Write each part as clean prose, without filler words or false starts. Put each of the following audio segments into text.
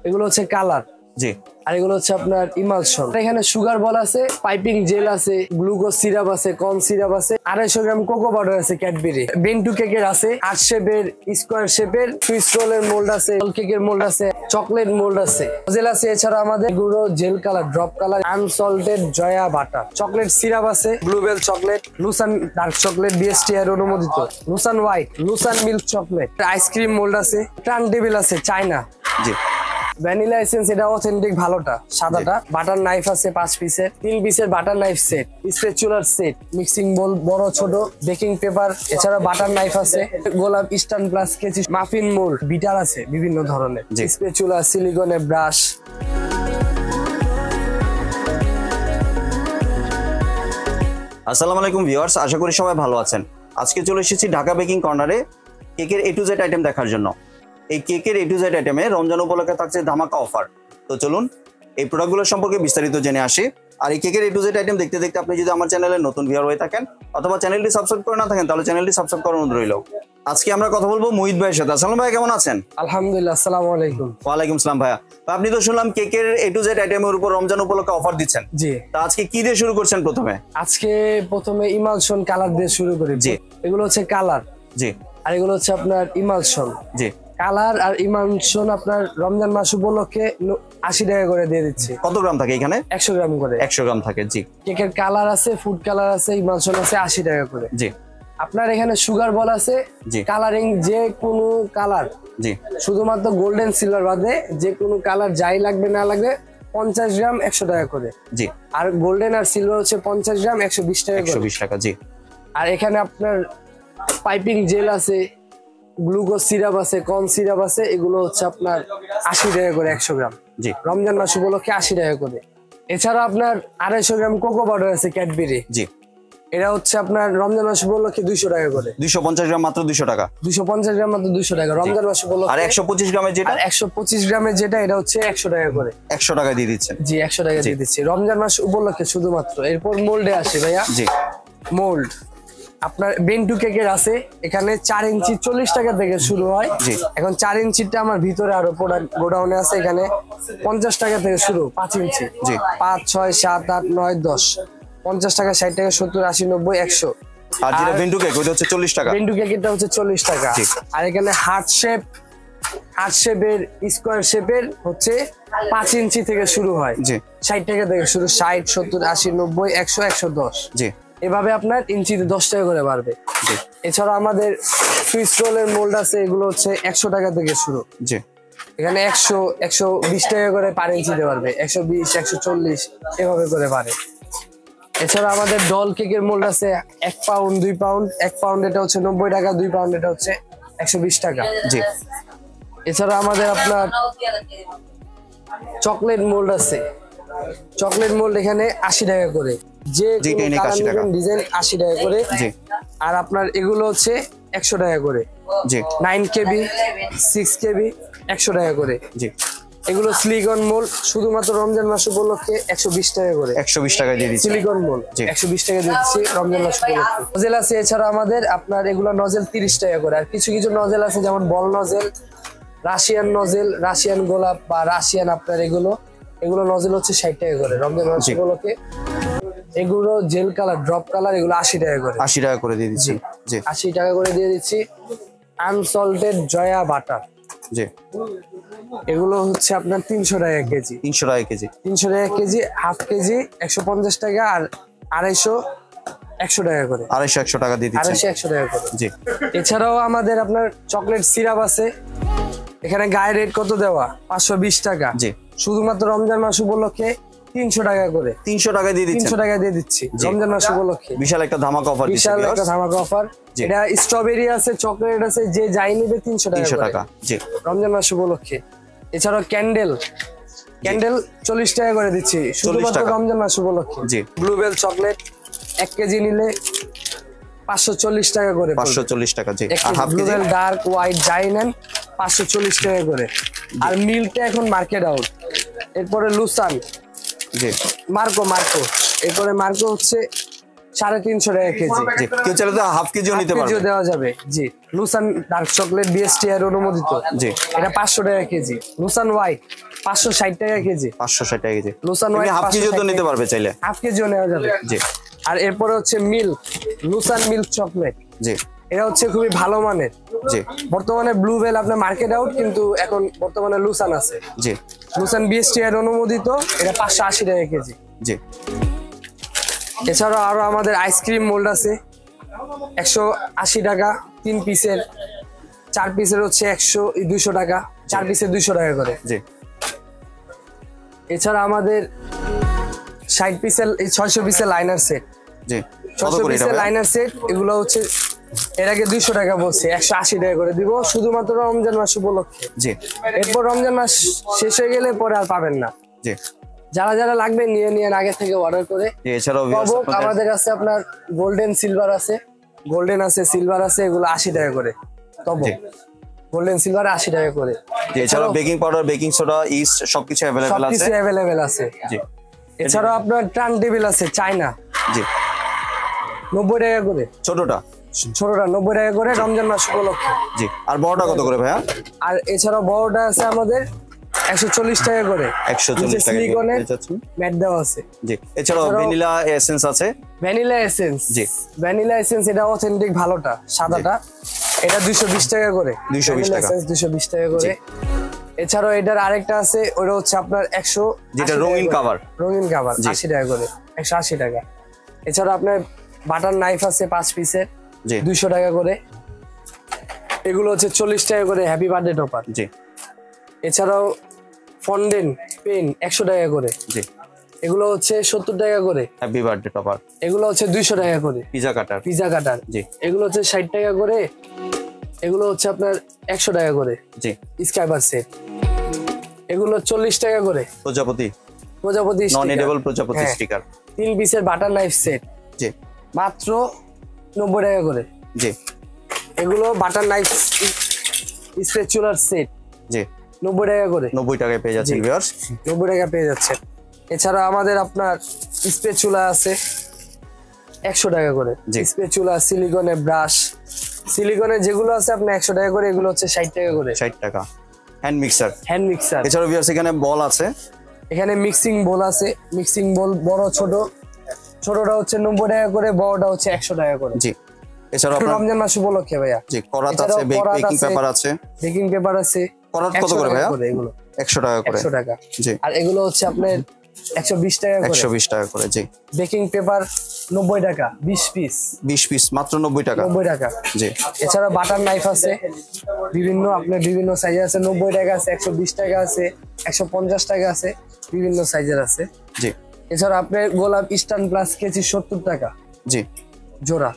এগুলো হচ্ছে কালার। জি। আর এগুলো হচ্ছে আপনার ইমালশন। এখানে সুগার বল আছে, পাইপিং জেল আছে, গ্লুকোজ সিরাপ আছে, কর্ন সিরাপ আছে, 250 গ্রাম কোকো পাউডার আছে, ক্যাডবেরি বেন্টু কেকের আছে, হার্ট শেপের, স্কোয়ার শেপের, সুইস রোলের মোল্ড আছে, রোল কেকের মোল্ড আছে, চকলেট মোল্ড আছে, নজেল আছে। এছাড়া আমাদের গুঁড়ো gel colour, drop colour, unsalted Joya butter, chocolate syrup আছে, ব্লুবেল চকলেট, লুসান ডার্ক চকলেট, বিএসটিআই অনুমোদিত, লুসান হোয়াইট, লুসান মিল্ক চকলেট, আইসক্রিম মোল্ড আছে, টার্ন টেবিল আছে চায়না। জি। ভ্যানিলা এসেন্স, এটা অথেন্টিক ভালোটা, সাদাটা। বাটার নাইফ আছে 5 পিসের, 3 পিসের বাটার নাইফ সেট, স্প্যাচুলার সেট, মিক্সিং বোল বড় ছোট, বেকিং পেপার, এছাড়া বাটার নাইফ আছে, গোলাপ ইস্টার্ন প্লাস কেচি, মাফিন মোল্ড, বিটার আছে বিভিন্ন ধরনের, স্প্যাচুলা, সিলিকনের ব্রাশ। আসসালামু আলাইকুম ভিউয়ার্স, আশা করি সবাই ভালো আছেন। আজকে চলে এসেছি ঢাকা বেকিং কর্নারে কেকের A to Z আইটেম দেখার জন্য। এই কেকের A to Z আইটেমে রমজান উপলক্ষে থাকছে ধামাকা অফার। তো চলুন এই প্রোডাক্টগুলো সম্পর্কে বিস্তারিত জেনে আসি। আর এই কেকের A to Z আইটেম দেখতে দেখতে আপনি যদি আমার চ্যানেলে নতুন ভিউয়ার হয়ে থাকেন অথবা চ্যানেলটি সাবস্ক্রাইব করে না থাকেন তাহলে চ্যানেলটি সাবস্ক্রাইব করার অনুরোধ রইল। আজকে আমরা কথা বলবো মুহিত ভাইয়ের সাথে। আসসালামু ভাই, কেমন আছেন? আলহামদুলিল্লাহ, আসসালামু আলাইকুম। ওয়ালাইকুম আসসালাম ভাইয়া। আপনি তো শুনলাম কেকের A to Z আইটেমের উপর রমজান উপলক্ষে অফার দিচ্ছেন। জি। তা আজকে কি দিয়ে শুরু করছেন? প্রথমে ইমালশন কালার দিয়ে শুরু করি। জি। এগুলো হচ্ছে কালার। জি। আর এগুলো হচ্ছে আপনার ইমালশন। জি। কালার আর ইমালশন আপনার রমজান মাস উপলক্ষে 80 টাকা করে দিয়ে দিচ্ছি। কত গ্রাম থাকে এখানে? 100 গ্রাম করে। 100 গ্রাম থাকে। জি। কেকের কালার আছে, ফুড কালার আছে, ইমালশন আছে, 80 টাকা করে। জি। আপনার এখানে সুগার বল আছে, কালারিং যে কোনো কালার, জি, শুধুমাত্র গোল্ডেন সিলভার বাদে যে কোনো কালার যাই লাগবে না লাগবে 50 গ্রাম 100 টাকা করে। জি। আর গোল্ডেন আর সিলভার হচ্ছে 50 গ্রাম 120 টাকা করে। 120 টাকা। জি। আর এখানে আপনার পাইপিং জেল আছে, গ্লুকোজ সিরাপ আছে, কর্ন সিরাপ আছে, এগুলো হচ্ছে আপনার 80 টাকা করে 100 গ্রাম। জি। রমজান মাস উপলক্ষে 80 টাকা করে। এছাড়া আপনার 250 গ্রাম কোকো পাউডার আছে, ক্যাডবেরি। জি। এটা হচ্ছে আপনার রমজান মাস উপলক্ষে 200 টাকা করে। 250 গ্রাম মাত্র 200 টাকা। 250 গ্রাম মাত্র 200 টাকা রমজান মাস উপলক্ষে। আর 125 গ্রামের যেটা? 125 গ্রামের যেটা এটা হচ্ছে 100 টাকা করে। 100 টাকা দিয়ে দিচ্ছেন? জি, 100 টাকা দিয়ে দিচ্ছি রমজান মাস উপলক্ষে শুধুমাত্র। এরপর মোল্ডে আসে ভাইয়া। জি। মোল্ড আপনার বেন্টু কেকের আছে, এখানে 4 ইঞ্চি 40 টাকা থেকে শুরু হয়। এখন 4 ইঞ্চিটা আমার ভিতরে আরো প্রোডাক্ট গোডাউনে আছে, এখানে 50 টাকা থেকে শুরু। 5 ইঞ্চি। জি। 5, 6, 7, 8, 9, 10, 50 টাকা, 60 টাকা, 70, 80, 90, 100। আর যেটা বেন্টু কেক ওটা হচ্ছে 40 টাকা। বেন্টু কেকটা হচ্ছে 40 টাকা। আর এখানে হার্ট শেপের, স্কোয়ার শেপের হচ্ছে 5 ইঞ্চি থেকে শুরু হয়। জি। 60 টাকা থেকে শুরু, 60, 70, 80, 90, 100, 110। জি। এভাবে আপনার ইঞ্চিতে 10 টাকা করে বাড়বে। এছাড়া আমাদের সুইস রোলের মোল্ড আছে, এগুলো হচ্ছে 100 টাকা থেকে শুরু। জি। এখানে 100, 120 টাকা করে পার ইঞ্চিতে পারবে, 120, 140 এভাবে করে পারে। এছাড়া আমাদের ডল কেকের মোল্ড আছে 1 পাউন্ড, 2 পাউন্ড। 1 পাউন্ড এটা হচ্ছে 90 টাকা, 2 পাউন্ড এটা হচ্ছে 120 টাকা। জি। এছাড়া আমাদের আপনার চকলেট মোল্ড আছে। চকলেট মোল্ড এখানে 80 টাকা করে, যে ডিজাইন 80 টাকা করে। আর আপনার এগুলো হচ্ছে 100 টাকা করে। 9 কেবি, 6 কেবি 100 টাকা করে। এগুলো সিলিকন মোল্ড, শুধুমাত্র রমজান মাস উপলক্ষে 120 টাকা করে। 120 টাকা দিয়ে দিচ্ছি সিলিকন মোল্ড। 120 টাকা দিয়ে দিচ্ছি রমজান মাস উপলক্ষে। নজেল আছে এছাড়া আমাদের আপনার এগুলো নজেল 30 টাকা করে। আর কিছু কিছু নজেল আছে যেমন বল নজেল, রাশিয়ান নজেল, রাশিয়ান গোলাপ বা রাশিয়ান আপনার এগুলো নজেল হচ্ছে 60 টাকা করে রমজান মাস উপলক্ষে। এগুলো জেল কালার, ড্রপ কালার, এগুলো 80 টাকা করে। 80 টাকা করে দিয়ে দিচ্ছি। জি। 80 টাকা করে দিয়ে দিচ্ছি। Unsalted Joya butter. জি। এগুলো হচ্ছে আপনার 300 টাকা কেজি। 300 টাকা কেজি। 300 টাকা কেজি। হাফ কেজি 150 টাকা। আর 250 100 টাকা করে। 250 100 টাকা দিয়ে দিচ্ছি। 250 100 টাকা করে। জি। এছাড়াও আমাদের আপনার চকলেট সিরাপ আছে, এখানে গায়ে রেট কত দেওয়া 520 টাকা। জি। শুধুমাত্র রমজান মাস উপলক্ষে 300 টাকা করে। 300 টাকা দিয়ে দিচ্ছি। 300 টাকা দিয়ে দিচ্ছি রমজান মাস উপলক্ষে। বিশাল একটা ধামাকা অফার। বিশাল একটা ধামাকা অফার। এটা স্ট্রবেরি আছে, চকলেট আছে, যে যাই নেবে 300 টাকা। জি। রমজান মাস উপলক্ষে। এছাড়াও ক্যান্ডেল 40 টাকা করে দিচ্ছি শুধুমাত্র রমজান মাস উপলক্ষে। জি। ব্লুবেল চকলেট 1 কেজি নিলে 540 টাকা করে। 540 টাকা। জি। আর হাফ কেজি ডার্ক হোয়াইট যাই নেন 540 টাকা করে। আর মিল্কটা এখন মার্কেট আউট। এরপরে লুসান। জি। মার্কো এরপরে মার্কো হচ্ছে 350 টাকা কেজি। জি, কেউ চাইলে তো হাফ কেজিও নিতে পারবে। দেওয়া যাবে। জি, লুসান ডার্ক চকলেট বিএসটিআর অনুমোদিত। জি, এটা 500 টাকা কেজি। লুসান হোয়াইট 560 টাকা কেজি। 560 টাকা কেজি। লুসান হোয়াইট হাফ কেজিও তো নিতে পারবে চাইলে। হাফ কেজিও নেওয়া যাবে। জি। আর এরপরে হচ্ছে মিল্ক, লুসান মিল্ক চকলেট। জি। এটা হচ্ছে খুবই ভালো মানের। জি। বর্তমানে ব্লুবেল আপনার মার্কেট আউট, কিন্তু এখন বর্তমানে লুসান আছে। জি। লুসান বিএসটিআর অনুমোদিত। এটা 580 টাকা কেজি। জি। এছাড়াও আরো আমাদের আইসক্রিম মোল্ড আছে 180 টাকা 3 পিসের। 4 পিসের হচ্ছে 200 টাকা। 4 পিসের 200 টাকা করে। জি। এছাড়া আমাদের 60 পিসের 600 পিসের লাইনার সেট। জি। 600 পিসের লাইনার সেট, এগুলো হচ্ছে এর আগে 200 টাকা বলছি, 180 টাকা করে দিব শুধুমাত্র রমজান মাস উপলক্ষে। জি। এরপর রমজান মাস শেষ হয়ে গেলে পরে আর পাবেন না। জি। যারা যারা লাগবে নিয়ে আগে থেকে অর্ডার করে। এছাড়াও আমাদের কাছে আপনার গোল্ডেন সিলভার আছে, গোল্ডেন আছে, সিলভার আছে, এগুলো 80 টাকা করে। তবে গোল্ডেন সিলভার 80 টাকা করে। এছাড়াও baking powder, baking soda, east সবকিছু अवेलेबल আছে। জি। এছাড়াও আপনার টার্ন টেবিল আছে চায়না। জি। 90 টাকা করে। ছোটটা 90 টাকা করে রমজান মাস উপলক্ষে। জি। আর বড়টা কত করে ভাইয়া? আর এছাড়াও বড়টা আছে আমাদের 140 টাকা করে। 140 টাকা সিলিকনের ম্যাট দেওয়া আছে। জি। এছাড়াও ভ্যানিলা এসেন্স আছে। Vanilla essence. জি। ভ্যানিলা এসেন্স এটা অথেন্টিক ভালোটা, সাদাটা। এটা 220 টাকা করে। 220 টাকা। 220 টাকা করে। এছাড়াও এটার আরেকটা আছে, ওটা হচ্ছে আপনার 100, যেটা রঙিন কভার। রঙিন কভার 80 টাকা করে। 180 টাকা। এছাড়াও আপনার বাটার নাইফ আছে 5 পিসের 200 টাকা করে। এগুলো হচ্ছে 40 টাকা করে হ্যাপি বার্থডে টপার। জি। এছাড়াও ফন্ডেন্ট পেন 100 টাকা করে। জি। এগুলো হচ্ছে 70 টাকা করে হ্যাপি বার্থডে টপার। এগুলো হচ্ছে 200 টাকা করে। পিজা কাটার। জি। এগুলো হচ্ছে 60 টাকা করে। এগুলো হচ্ছে আপনার 100 টাকা করে। জি। স্কাইবার সেট এগুলো 40 টাকা করে। প্রজাপতি নন এডিবল প্রজাপতি স্টিকার 3 পিসের বাটার নাইফ সেট। জি। মাত্র 90 টাকা করে। জি। এগুলো বাটার নাইফ স্প্যাচুলার সেট। জি। 90 টাকা করে। 90 টাকায় পেয়ে যাচ্ছেন ভিউয়ার্স। 90 টাকা পেয়ে যাচ্ছেন। এছাড়া আমাদের আপনার স্প্যাচুলা আছে 100 টাকা করে। স্প্যাচুলা, সিলিকনের ব্রাশ, সিলিকনের যেগুলো আছে আপনার 100 টাকা করে। এগুলো হচ্ছে 60 টাকা করে। 60 টাকা। Hand mixer. এছাড়া ভিউয়ার্স এখানে বল আছে। এখানে মিক্সিং বোল আছে। মিক্সিং বোল বড় ছোট। ছোটটা হচ্ছে 90 টাকা করে, বড়টা হচ্ছে 100 টাকা করে। জি। এছাড়া রমজান মাস উপলক্ষে ভাইয়া। জি। করাত আছে, বেকিং পেপার আছে। বেকিং পেপার আছে। করাত কত করে ভাইয়া? এগুলো 100 টাকা করে। 100 টাকা। জি। আর এগুলো হচ্ছে আপনার 120 টাকা করে। 120 টাকা করে। জি। বেকিং পেপার 90 টাকা 20 পিস। 20 পিস মাত্র 90 টাকা। 90 টাকা। জি। এছাড়া বাটার নাইফ আছে বিভিন্ন, আপনার বিভিন্ন সাইজ আছে। 90 টাকা আছে, 120 টাকা আছে, 150 টাকা আছে, বিভিন্ন সাইজের আছে। জি। এছাড়া আপনার গোলাপ ইস্টার্ন প্লাস কেজি 70 টাকা। জি। জোড়া।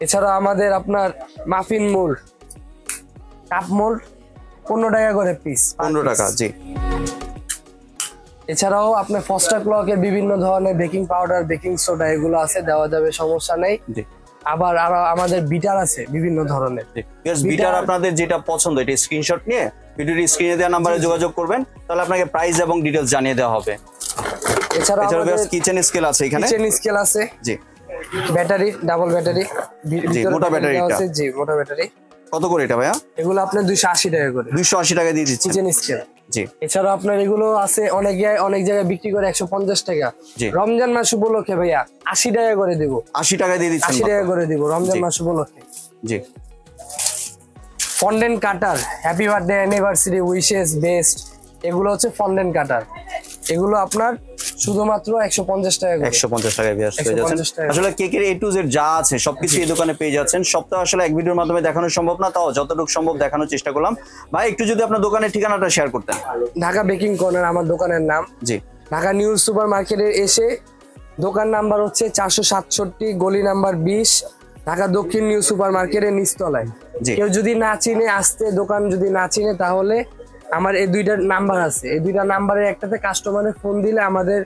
এছাড়া আমাদের আপনার মাফিন মোল্ড, কাপ মোল্ড 15 টাকা করে পিস। 15 টাকা। জি। এছাড়াও আপনার ফস্টার ক্লকের বিভিন্ন ধরনের বেকিং পাউডার, বেকিং সোডা এগুলো আছে, দেওয়া যাবে, সমস্যা নেই। আবার আরো আমাদের বিটার আছে বিভিন্ন ধরনের। বিটার আপনাদের যেটা পছন্দ এটা স্ক্রিনশট নিয়ে ভিডিওর স্ক্রিনে দেওয়া নম্বরে যোগাযোগ করবেন, তাহলে আপনাকে প্রাইস এবং ডিটেইলস জানিয়ে দেওয়া হবে। এছাড়া আমাদের কিচেন স্কেল আছে এখানে। কিচেন স্কেল আছে। জি। Battery, double battery. জি। মোটা ব্যাটারি এটা। জি, মোটা ব্যাটারি। কত করে এটা ভাইয়া? এগুলো আপনার 280 টাকা করে। 280 টাকা দিয়ে দিচ্ছি কিচেন স্কেল। জি। এছাড়া আপনার এগুলো আছে অনেক জায়গায় বিক্রি করে 150 টাকা। রমজান মাস উপলক্ষে ভাইয়া 80 টাকা করে দেব। 80 টাকা দিয়ে দিচ্ছি। 80 টাকা করে দেব রমজান মাস উপলক্ষে। জি। Fondant cutter, happy birthday, anniversary, wishes, best, এগুলো হচ্ছে ফন্ডেন্ট কাটার। এগুলো আপনার শুধুমাত্র 150 টাকা করে। 150 টাকায় পেয়ে যাচ্ছেন। আসলে কেকের A to Z যা আছে সবকিছু এই দোকানে পেয়ে যাচ্ছেন। সবটা আসলে এক ভিডিওর মাধ্যমে দেখানো সম্ভব না, তাও যতটুকু সম্ভব দেখানোর চেষ্টা করলাম। ভাই একটু যদি আপনার দোকানের ঠিকানাটা শেয়ার করতেন। ঢাকা বেকিং কর্নার আমার দোকানের নাম। জি। ঢাকা নিউ সুপার মার্কেটে এসে দোকান নাম্বার হচ্ছে 467, গলি নাম্বার 20, ঢাকা দক্ষিণ নিউ সুপার মার্কেটের নিচতলায়। কেউ যদি না চিনে আসতে, দোকান যদি না চিনে, তাহলে আমার এই দুইটা নাম্বার আছে। এই দুইটা নাম্বারের একটাতে কাস্টমারের ফোন দিলে আমাদের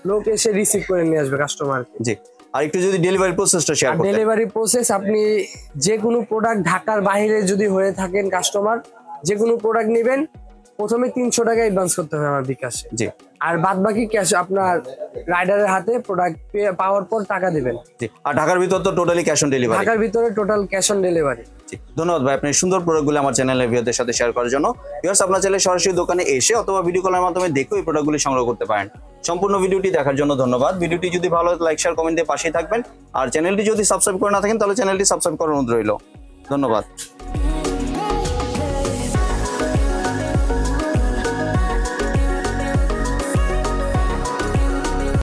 লোক এসে রিসিভ করে নিয়ে আসবে কাস্টমারকে। জি। আর একটু যদি ডেলিভারি প্রসেসটা শেয়ার করতেন। ডেলিভারি প্রসেস, আপনি যে কোনো প্রোডাক্ট ঢাকার বাইরে যদি হয়ে থাকেন কাস্টমার, যে কোনো প্রোডাক্ট নেবেন, প্রথমে 300 টাকা অ্যাডভান্স করতে হবে আমার বিকাশে। জি। আর বাদ বাকি ক্যাশ আপনার রাইডারের হাতে প্রোডাক্ট পাওয়ার পর টাকা দিবেন। জি। আর ঢাকার ভিতর তো টোটালি ক্যাশ অন ডেলিভারি। ঢাকার ভিতরে টোটাল ক্যাশ অন ডেলিভারি। জি, ধন্যবাদ ভাই আপনি সুন্দর প্রোডাক্টগুলো আমার চ্যানেলের ভিউয়ারদের সাথে শেয়ার করার জন্য। ভিউয়ার্স আপনার চাইলে সরাসরি দোকানে এসে অথবা ভিডিও কলের মাধ্যমে দেখে এই প্রোডাক্টগুলি সংগ্রহ করতে পারেন। সম্পূর্ণ ভিডিওটি দেখার জন্য ধন্যবাদ। ভিডিওটি যদি ভালো লাগে লাইক শেয়ার কমেন্ট দিয়ে পাশেই থাকবেন। আর চ্যানেলটি যদি সাবস্ক্রাইব করে না থাকেন তাহলে চ্যানেলটি সাবস্ক্রাইব করার অনুরোধ রইল। ধন্যবাদ।